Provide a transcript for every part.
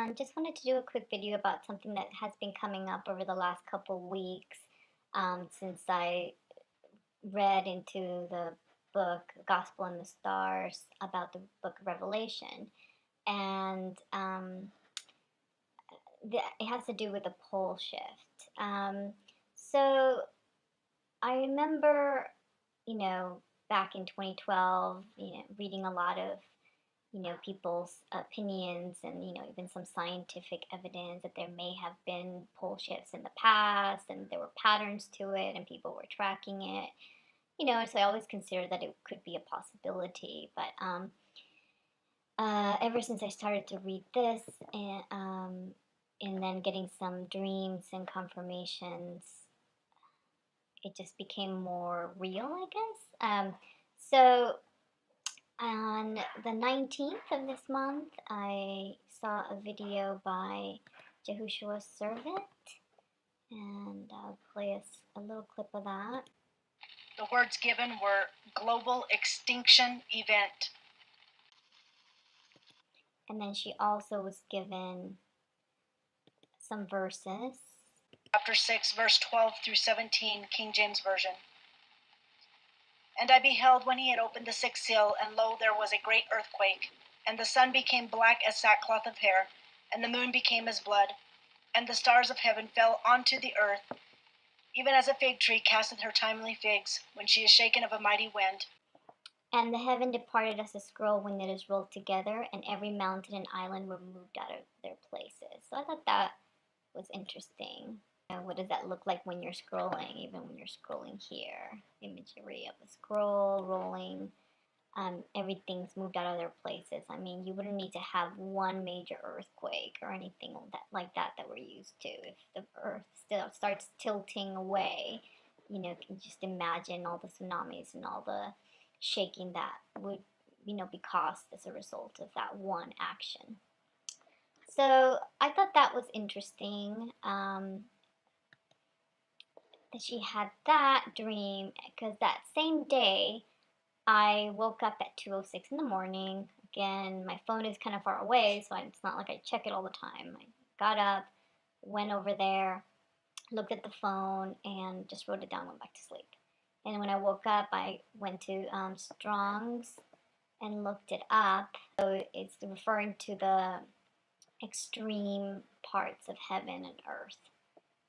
Just wanted to do a quick video about something that has been coming up over the last couple weeks since I read into the book Gospel in the Stars about the book of Revelation. And it has to do with the pole shift. So I remember, you know, back in 2012, reading a lot of people's opinions and, even some scientific evidence that there may have been pole shifts in the past and there were patterns to it and people were tracking it. So I always considered that it could be a possibility. But ever since I started to read this and then getting some dreams and confirmations, it just became more real, I guess. So on the 19th of this month, I saw a video by Jehoshua's Servant, and I'll play a little clip of that. The words given were global extinction event. And then she also was given some verses. Chapter 6, verse 12 through 17, King James Version. And I beheld when he had opened the sixth seal, and lo, there was a great earthquake, and the sun became black as sackcloth of hair, and the moon became as blood, and the stars of heaven fell onto the earth, even as a fig tree casteth her timely figs, when she is shaken of a mighty wind. And the heaven departed as a scroll when it is rolled together, and every mountain and island were moved out of their places. So I thought that was interesting. What does that look like when you're scrolling, even when you're scrolling here? Imagery of a scroll rolling. Everything's moved out of their places. I mean, you wouldn't need to have one major earthquake or anything like that we're used to. If the earth still starts tilting away, you can just imagine all the tsunamis and all the shaking that would, be caused as a result of that one action. So I thought that was interesting. That she had that dream, because that same day I woke up at 2:06 in the morning. Again, my phone is kind of far away, so it's not like I check it all the time. I got up, went over there, looked at the phone, and just wrote it down, went back to sleep. And when I woke up, I went to Strong's and looked it up. So it's referring to the extreme parts of heaven and earth.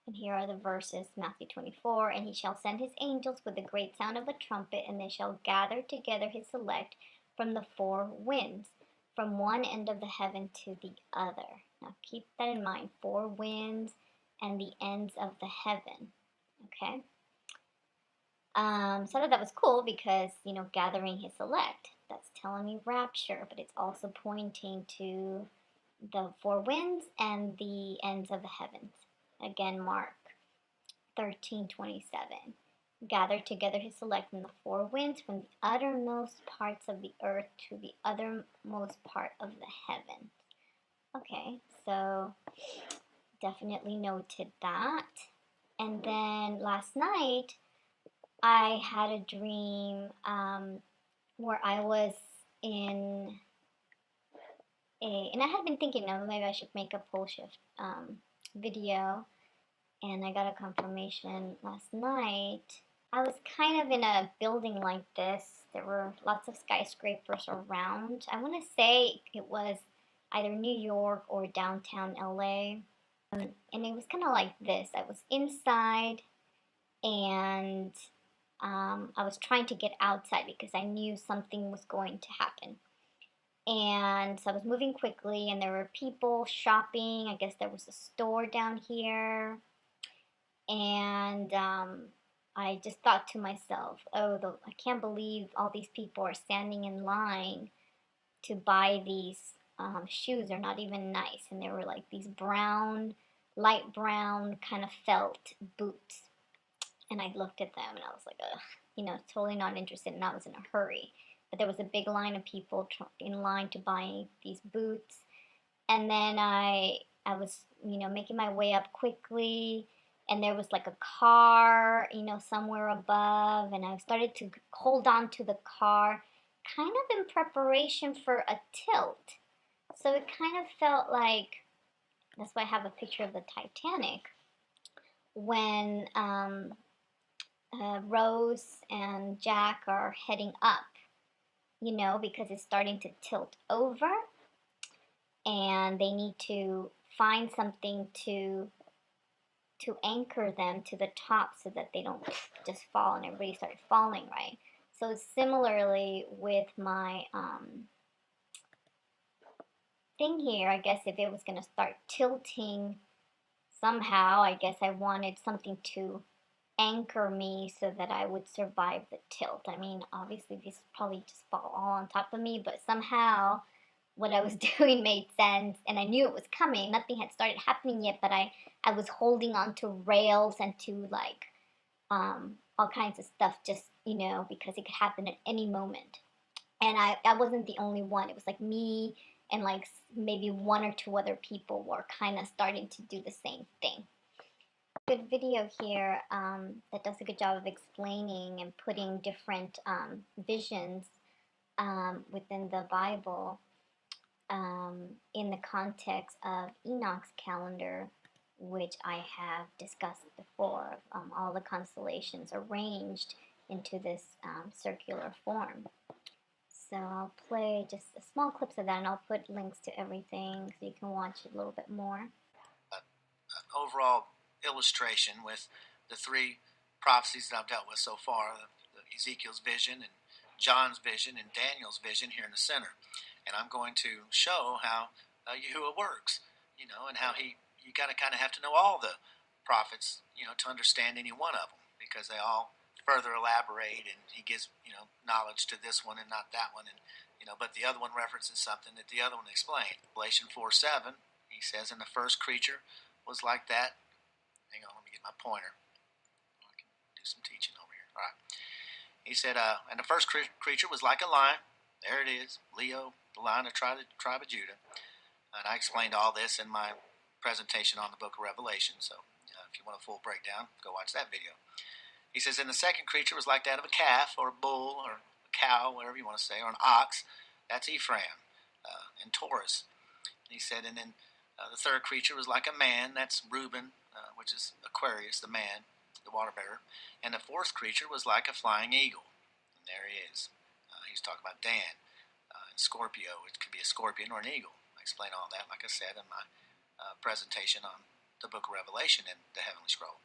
And here are the verses, Matthew 24, and he shall send his angels with the great sound of a trumpet, and they shall gather together his elect from the four winds, from one end of the heaven to the other. Now keep that in mind, four winds and the ends of the heaven, okay? So I thought that was cool because, gathering his elect, that's telling me rapture, but it's also pointing to the four winds and the ends of the heavens. Again, Mark 13:27. Gather together his select from the four winds, from the uttermost parts of the earth to the uttermost part of the heavens. Okay, so definitely noted that. And then last night, I had a dream where I was in and I had been thinking, maybe I should make a pole shift video, and I got a confirmation last night. I was kind of in a building like this. There were lots of skyscrapers around. I want to say it was either New York or downtown LA. And it was kind of like this. I was inside, and I was trying to get outside because I knew something was going to happen. And so I was moving quickly, and there were people shopping. I guess there was a store down here. And I just thought to myself, oh, I can't believe all these people are standing in line to buy these shoes. They're not even nice. And they were like these brown, light brown kind of felt boots. And I looked at them and I was like, ugh, totally not interested. And I was in a hurry. But there was a big line of people in line to buy these boots. And then I was, making my way up quickly. And there was like a car, somewhere above. And I started to hold on to the car, kind of in preparation for a tilt. So it kind of felt like that's why I have a picture of the Titanic, when Rose and Jack are heading up, because it's starting to tilt over, and they need to find something to anchor them to the top so that they don't just fall and everybody started falling, right? So similarly with my thing here, I guess if it was going to start tilting somehow, I guess I wanted something to anchor me so that I would survive the tilt. I mean, obviously these probably just fall all on top of me, but somehow what I was doing made sense, and I knew it was coming. Nothing had started happening yet, but I was holding on to rails and to like all kinds of stuff, just because it could happen at any moment. And I wasn't the only one. It was like me and like maybe one or two other people were kind of starting to do the same thing. Good video here that does a good job of explaining and putting different visions within the Bible in the context of Enoch's calendar, which I have discussed before, all the constellations arranged into this circular form. So I'll play just small clips of that, and I'll put links to everything so you can watch it a little bit more. Overall illustration with the three prophecies that I've dealt with so far, the Ezekiel's vision and John's vision and Daniel's vision here in the center. And I'm going to show how Yahuwah works, and how you got to kind of have to know all the prophets, to understand any one of them, because they all further elaborate, and he gives, knowledge to this one and not that one, and but the other one references something that the other one explained. Revelation 4:7, he says, and the first creature was like that. Hang on, let me get my pointer. I can do some teaching over here. All right. He said, and the first creature was like a lion. There it is, Leo, the lion of tribe of Judah. And I explained all this in my presentation on the book of Revelation. So if you want a full breakdown, go watch that video. He says, and the second creature was like that of a calf or a bull or a cow, whatever you want to say, or an ox. That's Ephraim and Taurus. And he said, and then the third creature was like a man. That's Reuben, which is Aquarius, the man, the water bearer. And the fourth creature was like a flying eagle. And there he is. He's talking about Dan. And Scorpio, it could be a scorpion or an eagle. I explain all that, like I said, in my presentation on the book of Revelation and the Heavenly Scroll.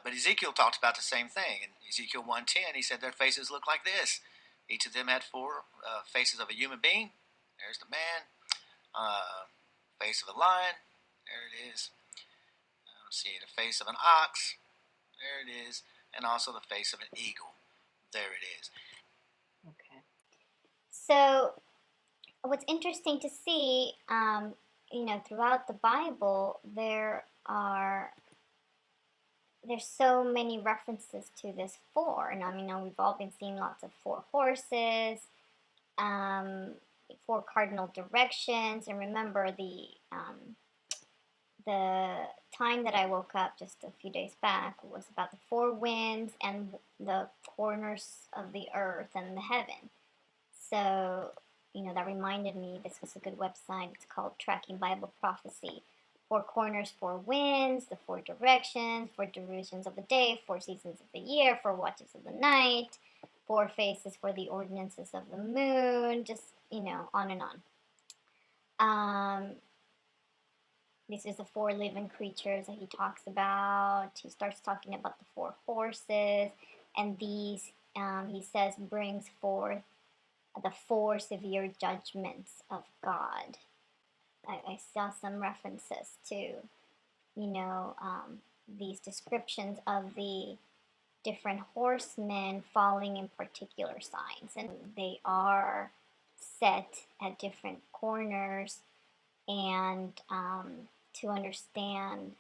But Ezekiel talked about the same thing. In Ezekiel 1:10, he said their faces look like this. Each of them had four faces of a human being. There's the man. Face of a lion. There it is. Let's see, the face of an ox. There it is. And also the face of an eagle. There it is. Okay. So, what's interesting to see, throughout the Bible, there's so many references to this four. And I mean, we've all been seeing lots of four horses, four cardinal directions. And remember, the time that I woke up just a few days back was about the four winds and the corners of the earth and the heaven. So, that reminded me this was a good website. It's called Tracking Bible Prophecy. Four corners, four winds, the four directions, four durations of the day, four seasons of the year, four watches of the night, four faces for the ordinances of the moon, just, on and on. This is the four living creatures that he talks about. He starts talking about the four horses, and these, he says, brings forth the four severe judgments of God. I saw some references to, these descriptions of the different horsemen falling in particular signs, and they are set at different corners, and to understand,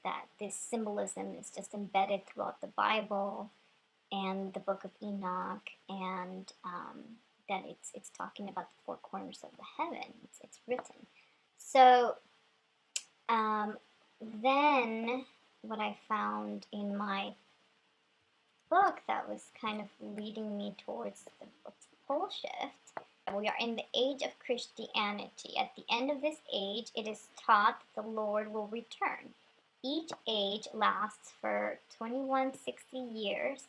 that this symbolism is just embedded throughout the Bible and the book of Enoch, and that it's talking about the four corners of the heaven. It's written. So then what I found in my book that was kind of leading me towards the book's pole shift We are in the age of Christianity. At the end of this age, it is taught that the Lord will return. Each age lasts for 2160 years.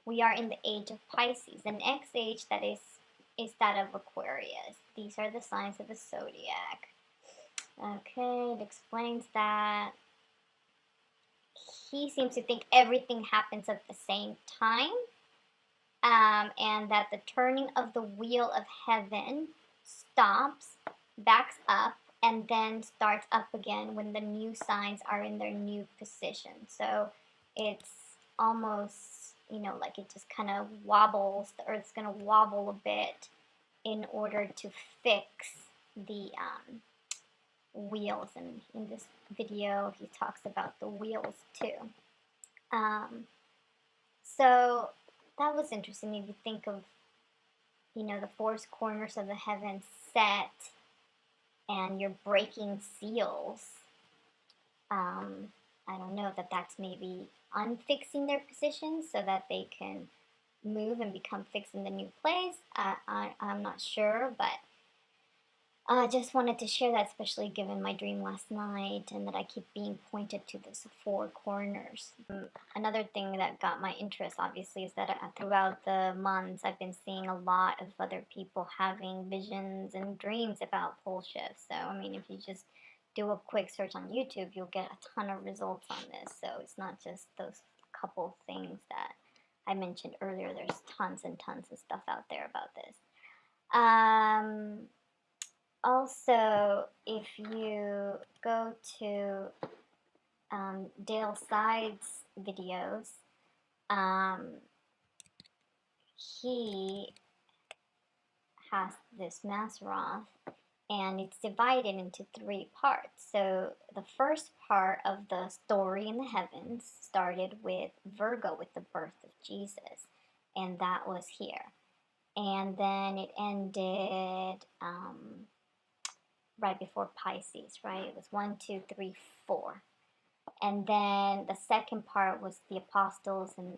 We are in the age of Pisces. The next age that is that of Aquarius. These are the signs of the zodiac. Okay, it explains that he seems to think everything happens at the same time, and that the turning of the wheel of heaven stops, backs up, and then starts up again when the new signs are in their new position. So it's almost, like it just kind of wobbles. The Earth's going to wobble a bit in order to fix the wheels. And in this video, he talks about the wheels too. So that was interesting. If you think of, the four corners of the heavens set, and you're breaking seals. I don't know if that's maybe unfixing their positions so that they can move and become fixed in the new place. I'm not sure, but I just wanted to share that, especially given my dream last night and that I keep being pointed to those four corners. Another thing that got my interest, obviously, is that throughout the months I've been seeing a lot of other people having visions and dreams about pole shifts. So, if you just do a quick search on YouTube, you'll get a ton of results on this. So it's not just those couple things that I mentioned earlier. There's tons and tons of stuff out there about this. Also, if you go to Dale Sides' videos, he has this Mazzaroth, and it's divided into 3 parts. So the first part of the story in the heavens started with Virgo, with the birth of Jesus, and that was here. And then it ended right before Pisces, right? It was 1, 2, 3, 4. And then the second part was the apostles and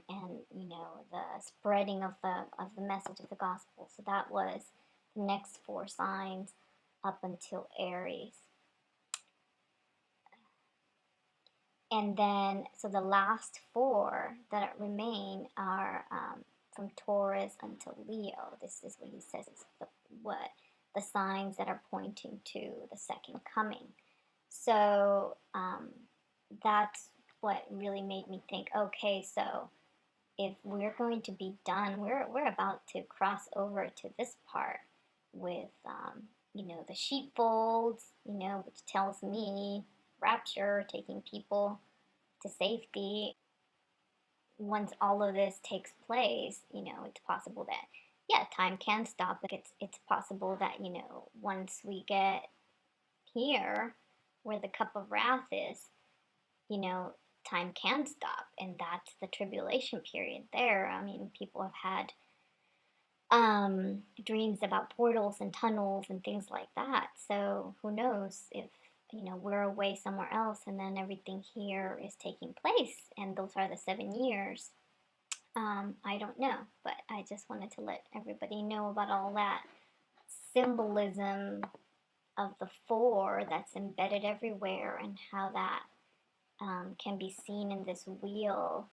the spreading of the message of the gospel. So that was the next 4 signs up until Aries. And then, so the last 4 that remain are from Taurus until Leo. This is what he says is the signs that are pointing to the second coming. So that's what really made me think, okay, so if we're going to be done, we're about to cross over to this part with, the sheepfolds, which tells me rapture, taking people to safety. Once all of this takes place, it's possible that, time can stop. But it's possible that, once we get here where the cup of wrath is, time can stop, and that's the tribulation period there. People have had dreams about portals and tunnels and things like that. So who knows if, we're away somewhere else and then everything here is taking place, and those are the 7 years. I don't know, but I just wanted to let everybody know about all that symbolism of the 4 that's embedded everywhere, and how that can be seen in this wheel